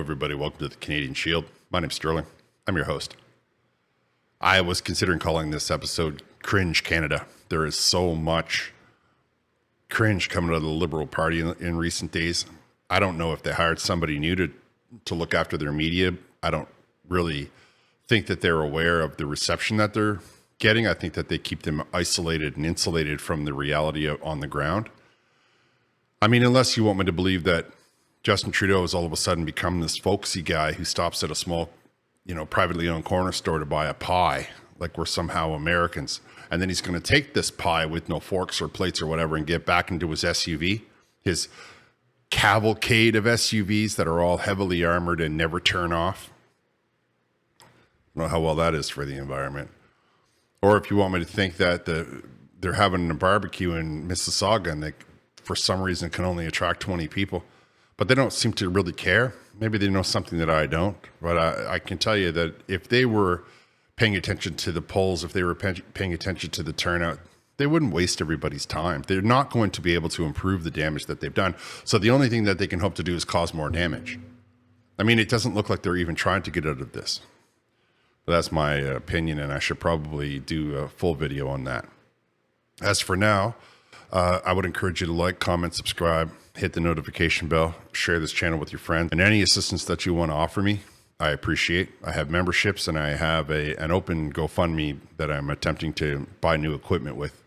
everybody. Welcome to the Canadian Shield. My name's Sterling. I'm your host. I was considering calling this episode Cringe Canada. There is so much cringe coming out of the Liberal Party in recent days. I don't know if they hired somebody new to look after their media. I don't really think that they're aware of the reception that they're getting. I think that they keep them isolated and insulated from the reality on the ground. I mean, unless you want me to believe that Justin Trudeau has all of a sudden become this folksy guy who stops at a small, privately owned corner store to buy a pie, like we're somehow Americans. And then he's going to take this pie with no forks or plates or whatever and get back into his SUV, his cavalcade of SUVs that are all heavily armored and never turn off. I don't know how well that is for the environment. Or if you want me to think that they're having a barbecue in Mississauga and they, for some reason, can only attract 20 people. But they don't seem to really care. Maybe they know something that I don't. But I can tell you that if they were paying attention to the polls, if they were paying attention to the turnout, they wouldn't waste everybody's time. They're not going to be able to improve the damage that they've done. So the only thing that they can hope to do is cause more damage. I mean, it doesn't look like they're even trying to get out of this. But that's my opinion, and I should probably do a full video on that. As for now, I would encourage you to like, comment, subscribe, hit the notification bell, share this channel with your friends, and any assistance that you want to offer me, I appreciate. I have memberships and I have an open GoFundMe that I'm attempting to buy new equipment with.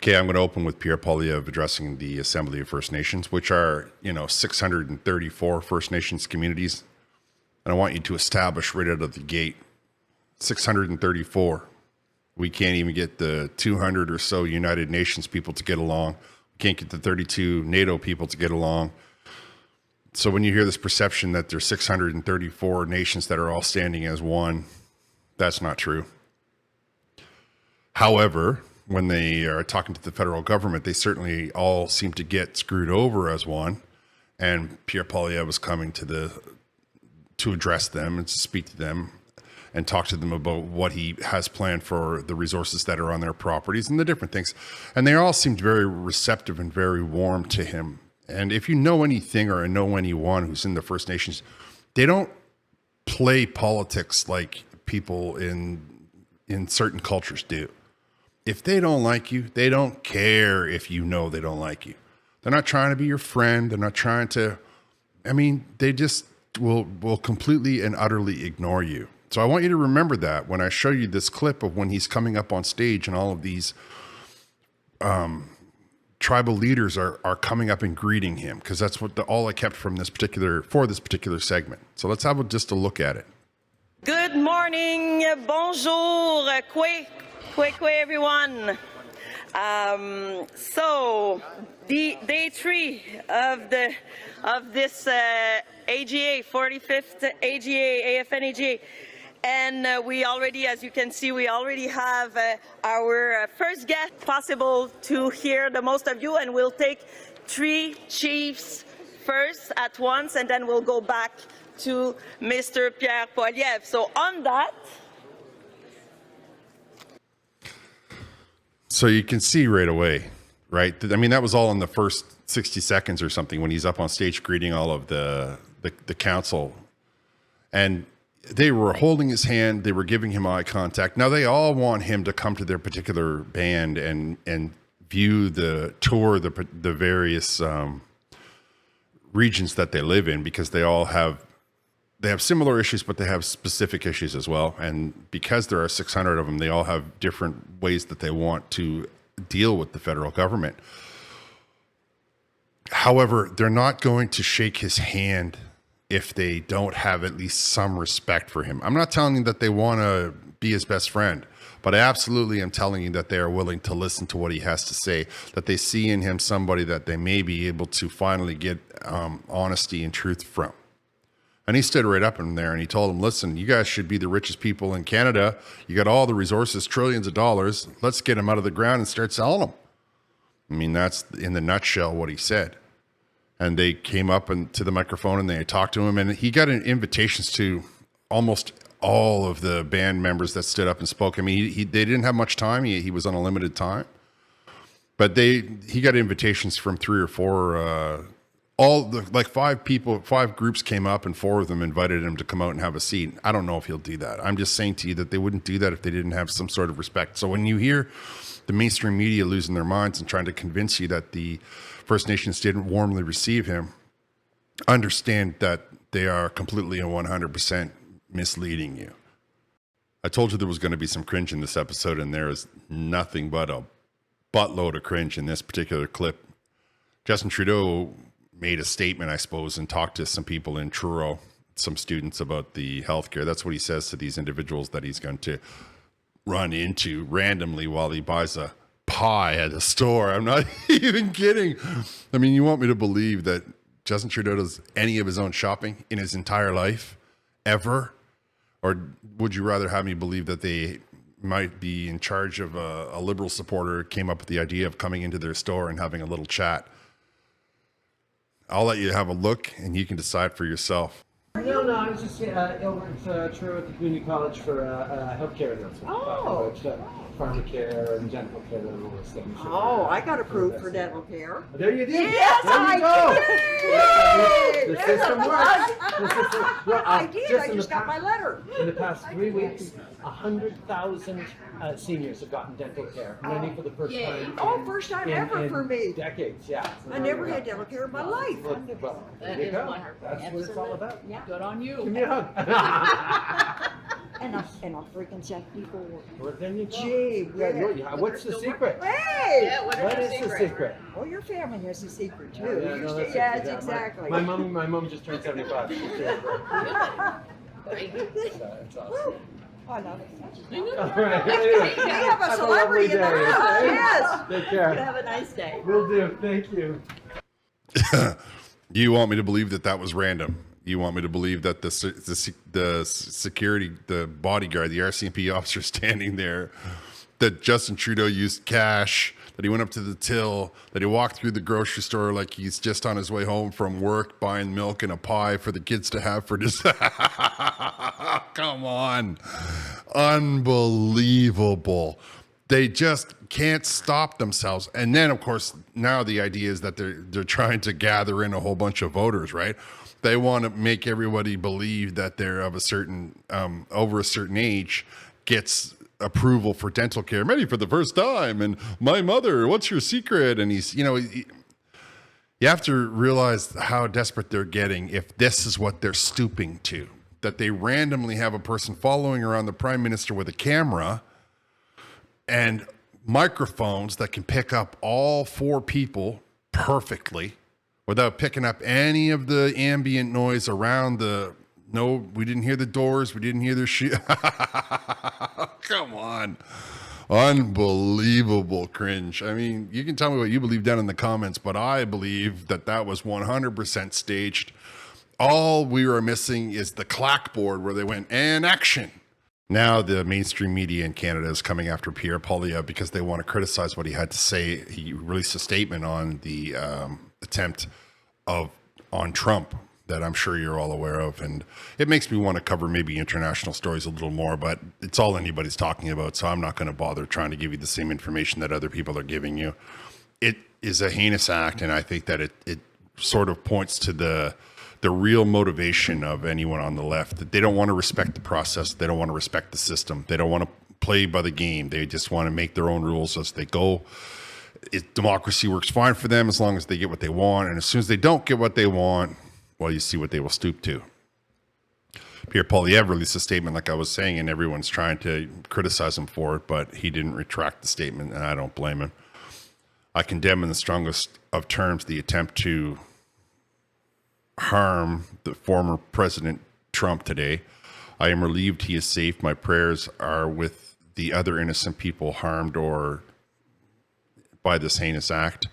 Okay, I'm going to open with Pierre Poilievre addressing the Assembly of First Nations, which are, 634 First Nations communities. And I want you to establish right out of the gate, 634. We can't even get the 200 or so United Nations people to get along. We can't get the 32 NATO people to get along. So when you hear this perception that there's 634 nations that are all standing as one, that's not true. However, when they are talking to the federal government, they certainly all seem to get screwed over as one. And Pierre Poilievre was coming to address them and to speak to them and talk to them about what he has planned for the resources that are on their properties and the different things. And they all seemed very receptive and very warm to him. And if you know anything or know anyone who's in the First Nations, they don't play politics like people in certain cultures do. If they don't like you, they don't care if you know they don't like you. They're not trying to be your friend. They're not trying to, they just will completely and utterly ignore you. So I want you to remember that when I show you this clip of when he's coming up on stage and all of these tribal leaders are coming up and greeting him, because that's all I kept from this particular segment. So let's have just a look at it. Good morning, bonjour, kwe everyone. So the day 3 of this AGA, 45th AGA, AFN AGA. And we already, as you can see, we already have our first guest possible to hear the most of you, and we'll take 3 chiefs first at once, and then we'll go back to Mr. Pierre Poilievre. So on that. So you can see right away, right? I mean, that was all in the first 60 seconds or something when he's up on stage greeting all of the council. And they were holding his hand. They were giving him eye contact. Now they all want him to come to their particular band and view the tour, the various regions that they live in, because they have similar issues, but they have specific issues as well. And because there are 600 of them, they all have different ways that they want to deal with the federal government. However, they're not going to shake his hand if they don't have at least some respect for him. I'm not telling you that they want to be his best friend, but I absolutely am telling you that they are willing to listen to what he has to say, that they see in him somebody that they may be able to finally get honesty and truth from. And he stood right up in there and he told them, listen, you guys should be the richest people in Canada. You got all the resources, trillions of dollars. Let's get them out of the ground and start selling them. I mean, that's in the nutshell what he said. And they came up to the microphone and they talked to him, and he got invitations to almost all of the band members that stood up and spoke. I mean, they didn't have much time. He was on a limited time, but he got invitations from 3 or 4 five groups came up and four of them invited him to come out and have a seat. I don't know if he'll do that. I'm just saying to you that they wouldn't do that if they didn't have some sort of respect. So when you hear the mainstream media losing their minds and trying to convince you that the First Nations didn't warmly receive him, understand that they are completely and 100% misleading you. I told you there was going to be some cringe in this episode, and there is nothing but a buttload of cringe in this particular clip. Justin Trudeau made a statement, I suppose, and talked to some people in Truro, some students, about the healthcare. That's what he says to these individuals that he's going to run into randomly while he buys a pie at a store. I'm not even kidding. I mean, you want me to believe that Justin Trudeau does any of his own shopping in his entire life, ever? Or would you rather have me believe that they might be in charge of a liberal supporter, came up with the idea of coming into their store and having a little chat? I'll let you have a look and you can decide for yourself. No, I was just true at the community college for healthcare announcement. Oh. Pharmacare and dental care and all those things. Oh, I got approved for dental care. There you did. Yes, There you go. I did. The system works. Well, I did. I in just the got my letter. In the past 3 weeks, 100,000 seniors have gotten dental care. Many for the first time. Oh, first time ever for me. Decades, yeah. I never had dental care in my life. Well, there you go. That's what it's all about. Yeah. Good on you. Give me a hug. And I'm freaking 74. Well, then you go. Gee, What's the secret? Hey! Yeah, what What is is the the secret? secret? Oh, your family has a secret too. Yeah, no, that's Yes, it. exactly. My mom just turned 75. She's doing great. It's awesome. I love it. All right. Anyway, We have a have celebrity lovely in the day, house. okay? Yes. Take care. Have a nice day. Will do. Thank you. You want me to believe that that was random? You want me to believe that the security, the bodyguard, the RCMP officer standing there, that Justin Trudeau used cash, that he went up to the till, that he walked through the grocery store like he's just on his way home from work buying milk and a pie for the kids to have for dessert? Come on. Unbelievable. They just can't stop themselves. And then, of course, now the idea is that they're trying to gather in a whole bunch of voters, right? They want to make everybody believe that they're of a certain, over a certain age, gets approval for dental care, maybe for the first time. And my mother, what's your secret? And he's, you have to realize how desperate they're getting if this is what they're stooping to, that they randomly have a person following around the prime minister with a camera and microphones that can pick up all four people perfectly without picking up any of the ambient noise around we didn't hear the doors. We didn't hear their shoe. Come on. Unbelievable cringe. I mean, you can tell me what you believe down in the comments, but I believe that was 100% staged. All we were missing is the clackboard where they went, and action. Now the mainstream media in Canada is coming after Pierre Poilievre because they want to criticize what he had to say. He released a statement on the attempt on Trump that I'm sure you're all aware of. And it makes me want to cover maybe international stories a little more, but it's all anybody's talking about. So I'm not going to bother trying to give you the same information that other people are giving you. It is a heinous act. And I think that it sort of points to the real motivation of anyone on the left, that they don't want to respect the process. They don't want to respect the system. They don't want to play by the game. They just want to make their own rules as they go. Democracy works fine for them as long as they get what they want. And as soon as they don't get what they want, well, you see what they will stoop to. Pierre Poilievre released a statement, like I was saying, and everyone's trying to criticize him for it, but he didn't retract the statement, and I don't blame him. I condemn in the strongest of terms the attempt to harm the former President Trump today. I am relieved he is safe. My prayers are with the other innocent people harmed or by this heinous act.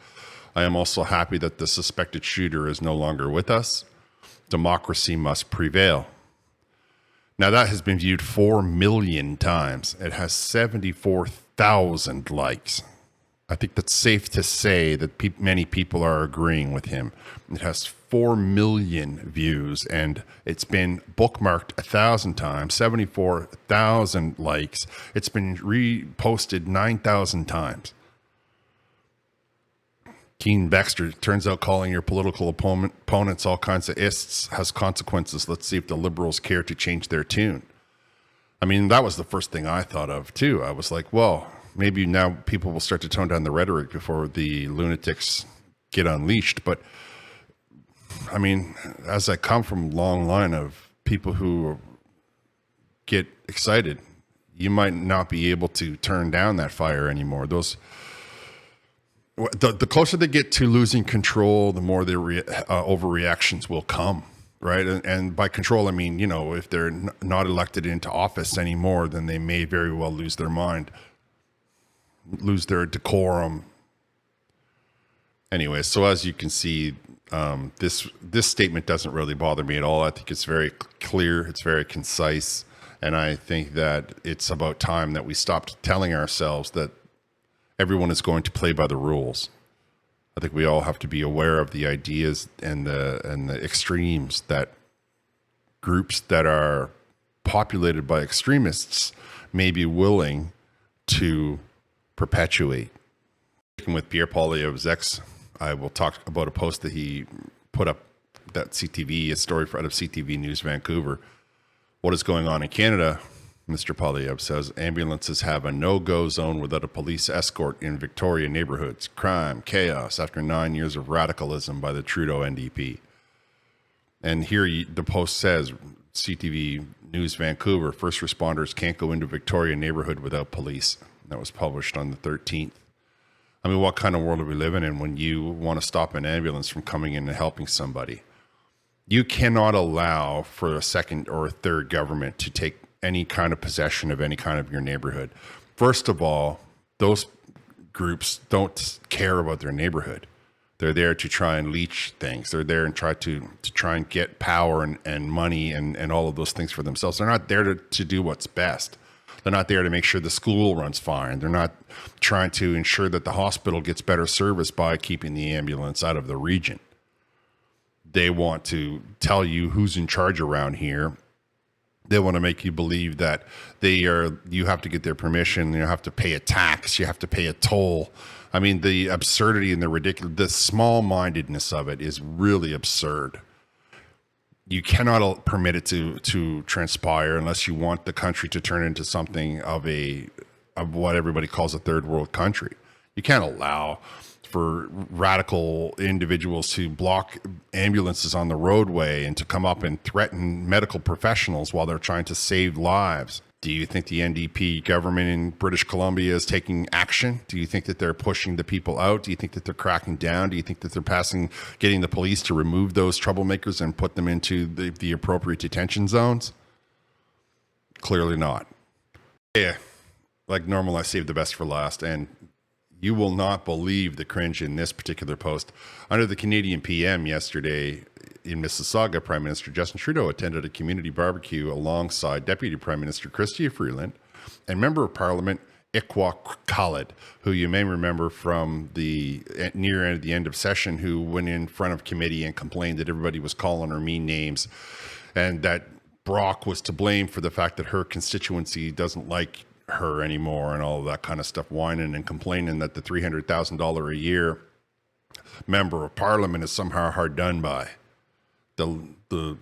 I am also happy that the suspected shooter is no longer with us. Democracy must prevail. Now that has been viewed 4 million times. It has 74,000 likes. I think that's safe to say that many people are agreeing with him. It has 4 million views and it's been bookmarked 1,000 times, 74,000 likes. It's been reposted 9,000 times. Keen Baxter, turns out calling your political opponents all kinds of ists has consequences. Let's see if the Liberals care to change their tune. I mean, that was the first thing I thought of, too. I was like, well, maybe now people will start to tone down the rhetoric before the lunatics get unleashed. But, I mean, as I come from a long line of people who get excited, you might not be able to turn down that fire anymore. The closer they get to losing control, the more their overreactions will come, right? And by control, I mean, if they're not elected into office anymore, then they may very well lose their mind, lose their decorum. Anyway, so as you can see, this statement doesn't really bother me at all. I think it's very clear, it's very concise, and I think that it's about time that we stopped telling ourselves that everyone is going to play by the rules. I think we all have to be aware of the ideas and the extremes that groups that are populated by extremists may be willing to perpetuate. With Pierre Poilievre's ex, I will talk about a post that he put up, that CTV, a story out of CTV News Vancouver. What is going on in Canada? Mr. Poilievre says ambulances have a no-go zone without a police escort in Victoria neighborhoods. Crime, chaos after 9 years of radicalism by the Trudeau NDP. And here the post says, CTV News Vancouver, first responders can't go into Victoria neighborhood without police. That was published on the 13th. I mean, what kind of world are we living in when you want to stop an ambulance from coming in and helping somebody? You cannot allow for a second or a third government to take any kind of possession of any kind of your neighborhood. First of all, those groups don't care about their neighborhood. They're there to try and leech things. They're there and try and get power and money and all of those things for themselves. They're not there to do what's best. They're not there to make sure the school runs fine. They're not trying to ensure that the hospital gets better service by keeping the ambulance out of the region. They want to tell you who's in charge around here. They want to make you believe that you have to get their permission, you have to pay a tax, you have to pay a toll. I mean, the absurdity and the small-mindedness of it is really absurd. You cannot permit it to transpire unless you want the country to turn into something of what everybody calls a third world country. You can't allow for radical individuals to block ambulances on the roadway and to come up and threaten medical professionals while they're trying to save lives. Do you think the NDP government in British Columbia is taking action? Do you think that they're pushing the people out? Do you think that they're cracking down? Do you think that they're getting the police to remove those troublemakers and put them into the appropriate detention zones? Clearly not. Yeah, like normal, I saved the best for last, and you will not believe the cringe in this particular post. Under the Canadian PM yesterday in Mississauga, Prime Minister Justin Trudeau attended a community barbecue alongside Deputy Prime Minister Chrystia Freeland and Member of Parliament Iqua Khalid, who you may remember from the end of session, who went in front of committee and complained that everybody was calling her mean names and that Brock was to blame for the fact that her constituency doesn't like her anymore and all of that kind of stuff, whining and complaining that the $300,000 a year member of parliament is somehow hard done by. The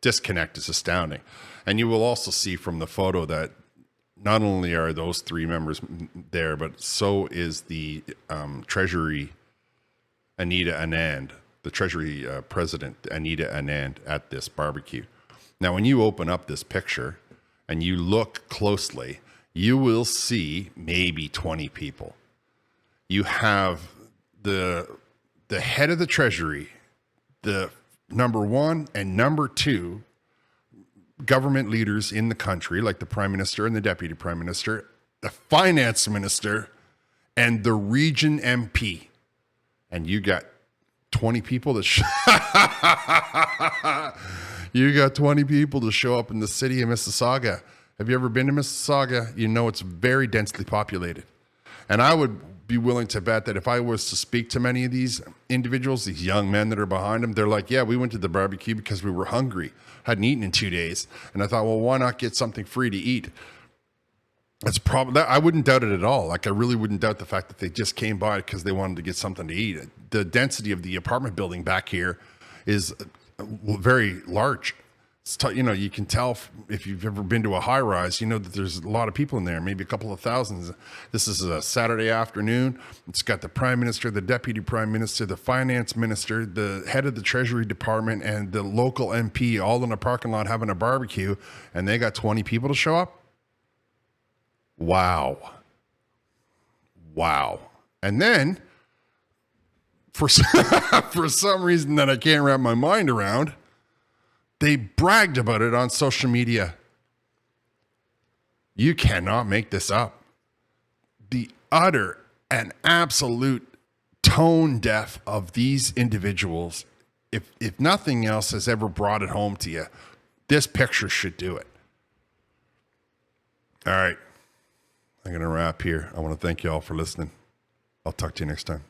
disconnect is astounding. And you will also see from the photo that not only are those three members there, but so is the Treasury Anita Anand, the Treasury President Anita Anand at this barbecue. Now, when you open up this picture and you look closely, you will see maybe 20 people. You have the head of the Treasury, the number one and number two government leaders in the country, like the Prime Minister and the Deputy Prime Minister, the Finance Minister, and the Region MP. And you got 20 people that you got 20 people to show up in the city of Mississauga. Have you ever been to Mississauga? You know it's very densely populated. And I would be willing to bet that if I was to speak to many of these individuals, these young men that are behind them, they're like, yeah, we went to the barbecue because we were hungry, hadn't eaten in 2 days. And I thought, well, why not get something free to eat? That's probably that. I wouldn't doubt it at all. Like I really wouldn't doubt the fact that they just came by because they wanted to get something to eat. The density of the apartment building back here is very large. You can tell if you've ever been to a high rise, you know that there's a lot of people in there, maybe a couple of thousands. This is a Saturday afternoon. It's got the prime minister, the deputy prime minister, the finance minister, the head of the treasury department, and the local MP all in a parking lot having a barbecue, and they got 20 people to show up. Wow. And then for some reason that I can't wrap my mind around, they bragged about it on social media. You cannot make this up. The utter and absolute tone deaf of these individuals, if nothing else has ever brought it home to you, this picture should do it. All right. I'm going to wrap here. I want to thank you all for listening. I'll talk to you next time.